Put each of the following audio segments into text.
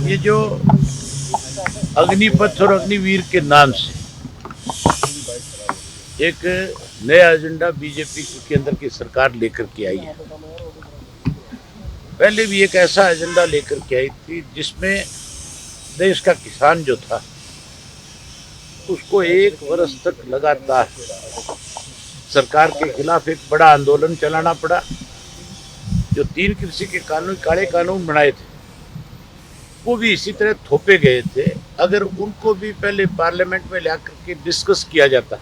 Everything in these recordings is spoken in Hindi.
ये जो अग्निपथ और अग्निवीर के नाम से एक नया एजेंडा बीजेपी के अंदर की सरकार लेकर के आई है। पहले भी एक ऐसा एजेंडा लेकर के आई थी जिसमें देश का किसान जो था उसको 1 वर्ष तक लगातार सरकार के खिलाफ एक बड़ा आंदोलन चलाना पड़ा। जो 3 कृषि के कानून, काले कानून बनाए थे, वो भी इसी तरह थोपे गए थे। अगर उनको भी पहले पार्लियामेंट में लाकर के डिस्कस किया जाता,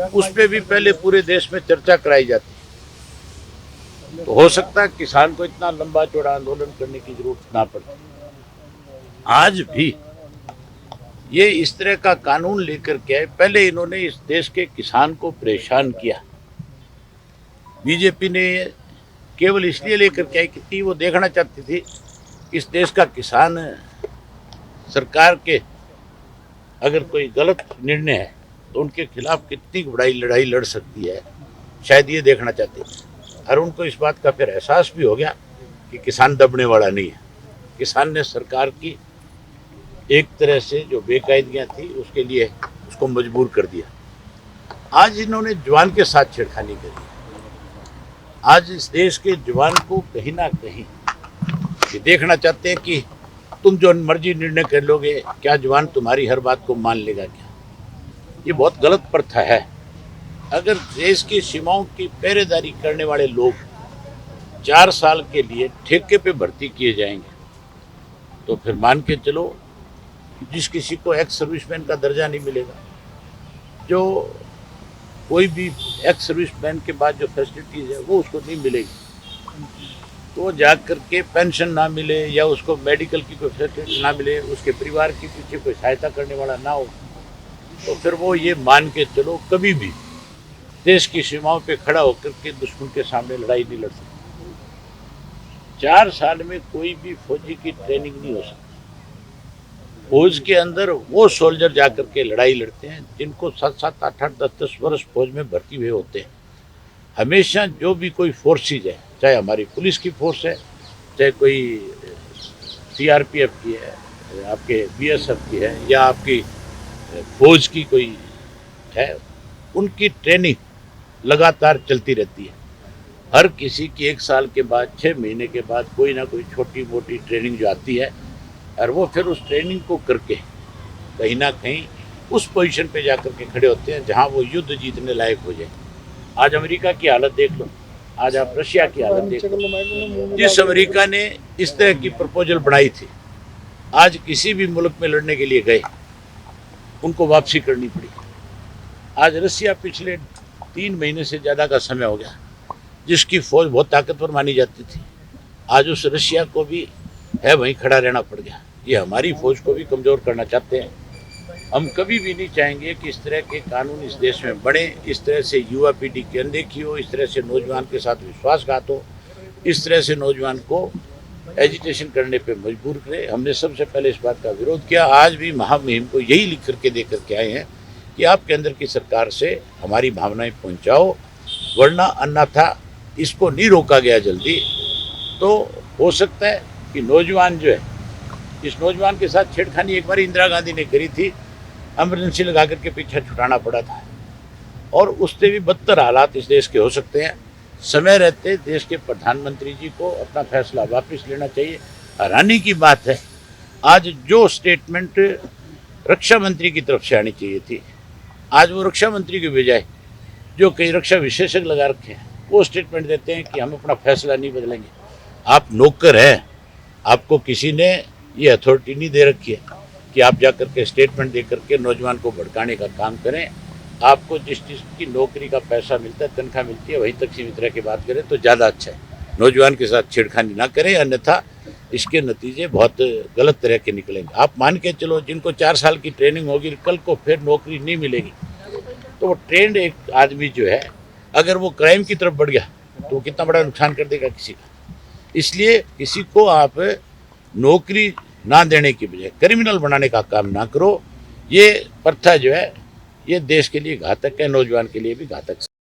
उस पर भी पहले पूरे देश में चर्चा कराई जाती, तो हो सकता है किसान को इतना लंबा चौड़ा आंदोलन करने की जरूरत ना पड़ती। आज भी ये इस तरह का कानून लेकर के आए। पहले इन्होंने इस देश के किसान को परेशान किया। बीजेपी ने केवल इसलिए लेकर के आई कि वो देखना चाहती थी इस देश का किसान सरकार के अगर कोई गलत निर्णय है तो उनके खिलाफ कितनी बड़ी लड़ाई लड़ सकती है, शायद ये देखना चाहते हैं। और उनको इस बात का फिर एहसास भी हो गया कि किसान दबने वाला नहीं है। किसान ने सरकार की एक तरह से जो बेकायदगियां थी उसके लिए उसको मजबूर कर दिया। आज इन्होंने जवान के साथ छेड़खानी करी। आज इस देश के जवान को कहीं ना कहीं ये देखना चाहते हैं कि तुम जो मर्जी निर्णय कर लोगे, क्या जवान तुम्हारी हर बात को मान लेगा क्या? ये बहुत गलत प्रथा है। अगर देश की सीमाओं की पहरेदारी करने वाले लोग 4 साल के लिए ठेके पे भर्ती किए जाएंगे तो फिर मान के चलो जिस किसी को एक्स सर्विसमैन का दर्जा नहीं मिलेगा, जो कोई भी एक्स सर्विसमैन के बाद जो फैसिलिटीज़ है वो उसको नहीं मिलेगी, तो वो जा कर के पेंशन ना मिले या उसको मेडिकल की कोई फैसिलिटी ना मिले, उसके परिवार के पीछे कोई सहायता करने वाला ना हो, तो फिर वो ये मान के चलो कभी भी देश की सीमाओं पे खड़ा होकर के दुश्मन के सामने लड़ाई नहीं लड़ सकता। 4 साल में कोई भी फौजी की ट्रेनिंग नहीं हो सकती। फौज के अंदर वो सोल्जर जाकर के लड़ाई लड़ते हैं जिनको 7-7, 8-8, 10-10 वर्ष फौज में भर्ती हुए होते हैं। हमेशा जो भी कोई फोर्सेज है, चाहे हमारी पुलिस की फोर्स है, चाहे कोई सीआरपीएफ की है, आपके बीएसएफ की है या आपकी फौज की कोई है, उनकी ट्रेनिंग लगातार चलती रहती है। हर किसी की 1 साल के बाद, 6 महीने के बाद कोई ना कोई छोटी मोटी ट्रेनिंग जो आती है और वो फिर उस ट्रेनिंग को करके कहीं ना कहीं उस पोजीशन पे जाकर के खड़े होते हैं जहां वो युद्ध जीतने लायक हो जाए। आज अमेरिका की हालत देख लो, आज आप रशिया की हालत देख लो। जिस अमेरिका ने इस तरह की प्रपोजल बनाई थी, आज किसी भी मुल्क में लड़ने के लिए गए उनको वापसी करनी पड़ी। आज रशिया पिछले 3 महीने से ज़्यादा का समय हो गया जिसकी फौज बहुत ताकतवर मानी जाती थी, आज उस रशिया को भी है वहीं खड़ा रहना पड़ गया। ये हमारी फौज को भी कमज़ोर करना चाहते हैं। हम कभी भी नहीं चाहेंगे कि इस तरह के कानून इस देश में बढ़े, इस तरह से युवा पीढ़ी की अनदेखी हो, इस तरह से नौजवान के साथ विश्वासघात हो, इस तरह से नौजवान को एजिटेशन करने पे मजबूर करे। हमने सबसे पहले इस बात का विरोध किया। आज भी महामहिम को यही लिख करके दे करके आए हैं कि आपके अंदर की सरकार से हमारी भावनाएं पहुंचाओ, वरना अन्यथा इसको नहीं रोका गया जल्दी तो हो सकता है कि नौजवान जो है, इस नौजवान के साथ छेड़खानी एक बार इंदिरा गांधी ने करी थी, एमरजेंसी लगा करके पीछे छुड़ाना पड़ा था, और उससे भी बदतर हालात इस देश के हो सकते हैं। समय रहते देश के प्रधानमंत्री जी को अपना फैसला वापस लेना चाहिए। हैरानी की बात है, आज जो स्टेटमेंट रक्षा मंत्री की तरफ से आनी चाहिए थी, आज वो रक्षा मंत्री की बजाय जो कई रक्षा विशेषज्ञ लगा रखे हैं वो स्टेटमेंट देते हैं कि हम अपना फैसला नहीं बदलेंगे। आप नौकर हैं, आपको किसी ने ये अथॉरिटी नहीं दे रखी है कि आप जाकर के स्टेटमेंट दे करके नौजवान को भड़काने का काम करें। आपको जिस चीज़ की नौकरी का पैसा मिलता है, तनख्वाह मिलती है, वहीं तक सीमित रह के बात करें तो ज़्यादा अच्छा है। नौजवान के साथ छेड़खानी ना करें, अन्यथा इसके नतीजे बहुत गलत तरह के निकलेंगे। आप मान के चलो जिनको 4 साल की ट्रेनिंग होगी, कल को फिर नौकरी नहीं मिलेगी, तो वो ट्रेंड एक आदमी जो है अगर वो क्राइम की तरफ बढ़ गया तो वो कितना बड़ा नुकसान कर देगा किसी का। इसलिए किसी को आप नौकरी ना देने की बजाय क्रिमिनल बनाने का काम ना करो। ये प्रथा जो है ये देश के लिए घातक है, नौजवान के लिए भी घातक है।